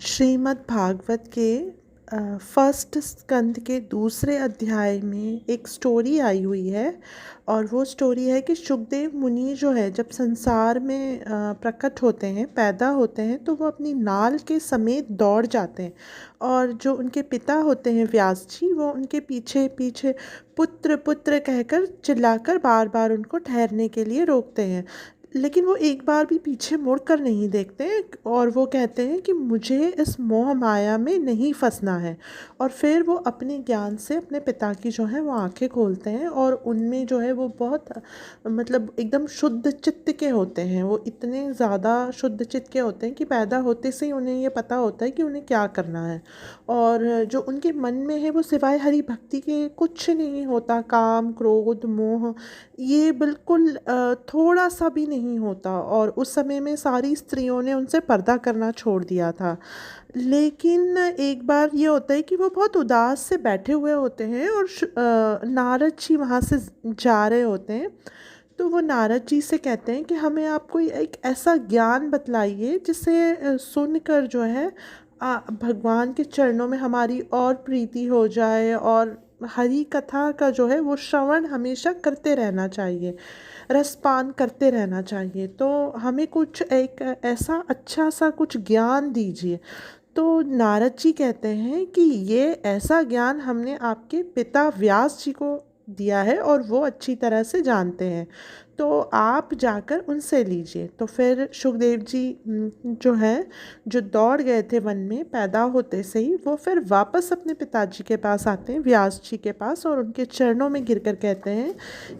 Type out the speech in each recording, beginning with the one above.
श्रीमद् भागवत के फर्स्ट स्कंद के दूसरे अध्याय में एक स्टोरी आई हुई है। और वो स्टोरी है कि शुकदेव मुनि जो है जब संसार में प्रकट होते हैं, पैदा होते हैं, तो वो अपनी नाल के समेत दौड़ जाते हैं। और जो उनके पिता होते हैं व्यास जी, वो उनके पीछे पीछे पुत्र पुत्र कहकर चिल्लाकर बार बार उनको ठहरने के लिए रोकते हैं। लेकिन वो एक बार भी पीछे मुड़ कर नहीं देखते और वो कहते हैं कि मुझे इस मोह माया में नहीं फंसना है। और फिर वो अपने ज्ञान से अपने पिता की जो है वो आंखें खोलते हैं और उनमें जो है वो बहुत मतलब एकदम शुद्ध चित्त के होते हैं। वो इतने ज़्यादा शुद्ध चित्त के होते हैं कि पैदा होते से ही उन्हें ये पता होता है कि उन्हें क्या करना है। और जो उनके मन में है वो सिवाय हरि भक्ति के कुछ नहीं होता। काम, क्रोध, मोह ये बिल्कुल थोड़ा सा भी नहीं होता। और उस समय में सारी स्त्रियों ने उनसे पर्दा करना छोड़ दिया था। लेकिन एक बार ये होता है कि वो बहुत उदास से बैठे हुए होते हैं और नारद जी वहाँ से जा रहे होते हैं। तो वो नारद जी से कहते हैं कि हमें आप कोई एक ऐसा ज्ञान बतलाइए जिससे सुनकर जो है भगवान के चरणों में हमारी और प्रीति हो जाए और हरि कथा का जो है वो श्रवण हमेशा करते रहना चाहिए, रसपान करते रहना चाहिए। तो हमें कुछ एक ऐसा अच्छा सा कुछ ज्ञान दीजिए। तो नारद जी कहते हैं कि ये ऐसा ज्ञान हमने आपके पिता व्यास जी को दिया है और वो अच्छी तरह से जानते हैं, तो आप जाकर उनसे लीजिए। तो फिर सुखदेव जी जो है, जो दौड़ गए थे वन में पैदा होते से ही, वो फिर वापस अपने पिताजी के पास आते हैं, व्यास जी के पास, और उनके चरणों में गिरकर कहते हैं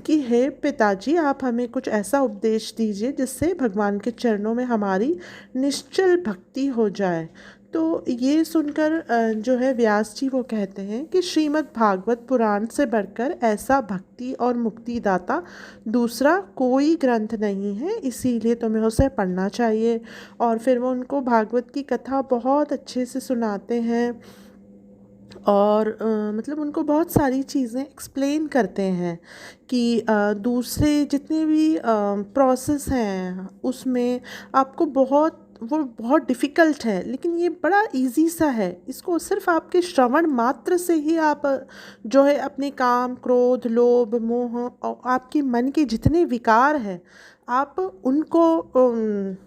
कि हे पिताजी, आप हमें कुछ ऐसा उपदेश दीजिए जिससे भगवान के चरणों में हमारी निश्चल भक्ति हो जाए। तो ये सुनकर जो है व्यास जी वो कहते हैं कि श्रीमद् भागवत पुराण से बढ़कर ऐसा भक्ति और मुक्तिदाता दूसरा कोई ग्रंथ नहीं है, इसीलिए तुम्हें उसे पढ़ना चाहिए। और फिर वो उनको भागवत की कथा बहुत अच्छे से सुनाते हैं और मतलब उनको बहुत सारी चीज़ें एक्सप्लेन करते हैं कि दूसरे जितने भी प्रोसेस हैं उसमें आपको बहुत वो बहुत डिफ़िकल्ट है, लेकिन ये बड़ा इजी सा है। इसको सिर्फ आपके श्रवण मात्र से ही आप जो है अपने काम, क्रोध, लोभ, मोह और आपके मन के जितने विकार हैं आप उनको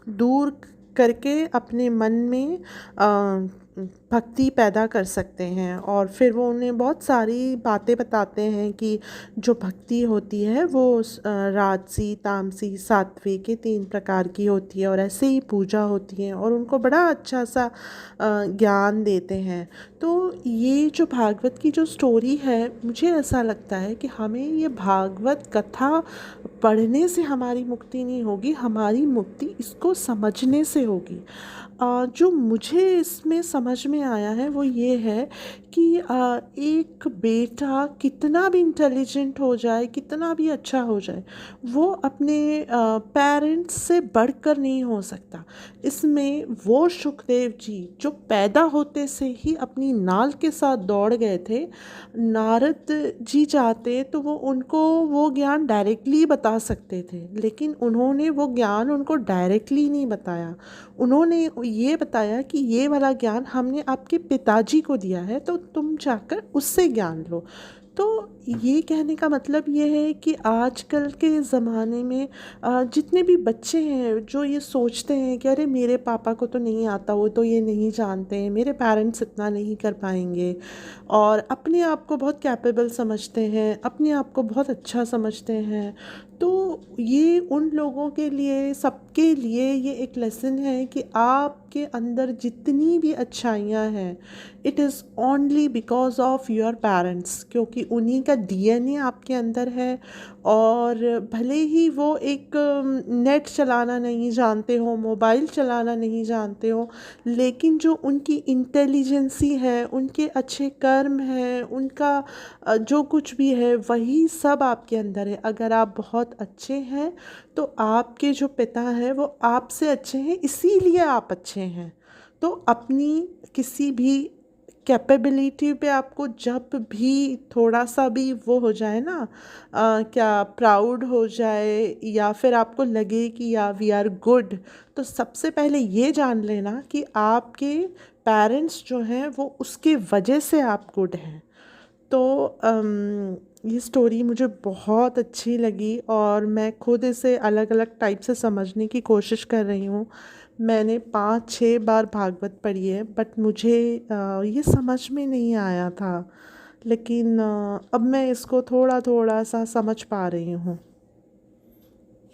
दूर करके अपने मन में भक्ति पैदा कर सकते हैं। और फिर वो उन्हें बहुत सारी बातें बताते हैं कि जो भक्ति होती है वो राजसी, तामसी, सात्विक, ये 3 प्रकार की होती है और ऐसे ही पूजा होती है। और उनको बड़ा अच्छा सा ज्ञान देते हैं। तो ये जो भागवत की जो स्टोरी है, मुझे ऐसा लगता है कि हमें ये भागवत कथा पढ़ने से हमारी मुक्ति नहीं होगी, हमारी मुक्ति इसको समझने से होगी। जो मुझे इसमें समझ में आया है वो ये है कि एक बेटा कितना भी इंटेलिजेंट हो जाए, कितना भी अच्छा हो जाए, वो अपने पेरेंट्स से बढ़कर नहीं हो सकता। इसमें वो सुखदेव जी जो पैदा होते से ही अपनी नाल के साथ दौड़ गए थे, नारद जी चाहते तो वो उनको वो ज्ञान डायरेक्टली बता सकते थे, लेकिन उन्होंने वो ज्ञान उनको डायरेक्टली नहीं बताया। उन्होंने ये बताया कि ये वाला ज्ञान हमने आपके पिताजी को दिया है, तो तुम जाकर उससे ज्ञान लो। तो ये कहने का मतलब ये है कि आजकल के ज़माने में जितने भी बच्चे हैं जो ये सोचते हैं कि अरे मेरे पापा को तो नहीं आता, वो तो ये नहीं जानते हैं, मेरे पेरेंट्स इतना नहीं कर पाएंगे, और अपने आप को बहुत कैपेबल समझते हैं, अपने आप को बहुत अच्छा समझते हैं, तो ये उन लोगों के लिए, सबके लिए ये एक लेसन है कि आपके अंदर जितनी भी अच्छाइयाँ हैं, it is only because of your parents, क्योंकि उन्हीं का डीएनए आपके अंदर है। और भले ही वो एक नेट चलाना नहीं जानते हो, मोबाइल चलाना नहीं जानते हो, लेकिन जो उनकी इंटेलिजेंसी है, उनके अच्छे कर्म हैं, उनका जो कुछ भी है वही सब आपके अंदर है। अगर आप बहुत अच्छे हैं तो आपके जो पिता हैं वो आपसे अच्छे हैं, इसीलिए आप अच्छे हैं। तो अपनी किसी भी कैपेबिलिटी पे आपको जब भी थोड़ा सा भी वो हो जाए ना, क्या प्राउड हो जाए या फिर आपको लगे कि या वी आर गुड, तो सबसे पहले ये जान लेना कि आपके पेरेंट्स जो हैं वो उसकी वजह से आप गुड हैं। तो ये स्टोरी मुझे बहुत अच्छी लगी और मैं खुद इसे अलग अलग टाइप से समझने की कोशिश कर रही हूँ। मैंने 5-6 बार भागवत पढ़ी है, बट मुझे ये समझ में नहीं आया था, लेकिन अब मैं इसको थोड़ा थोड़ा सा समझ पा रही हूँ।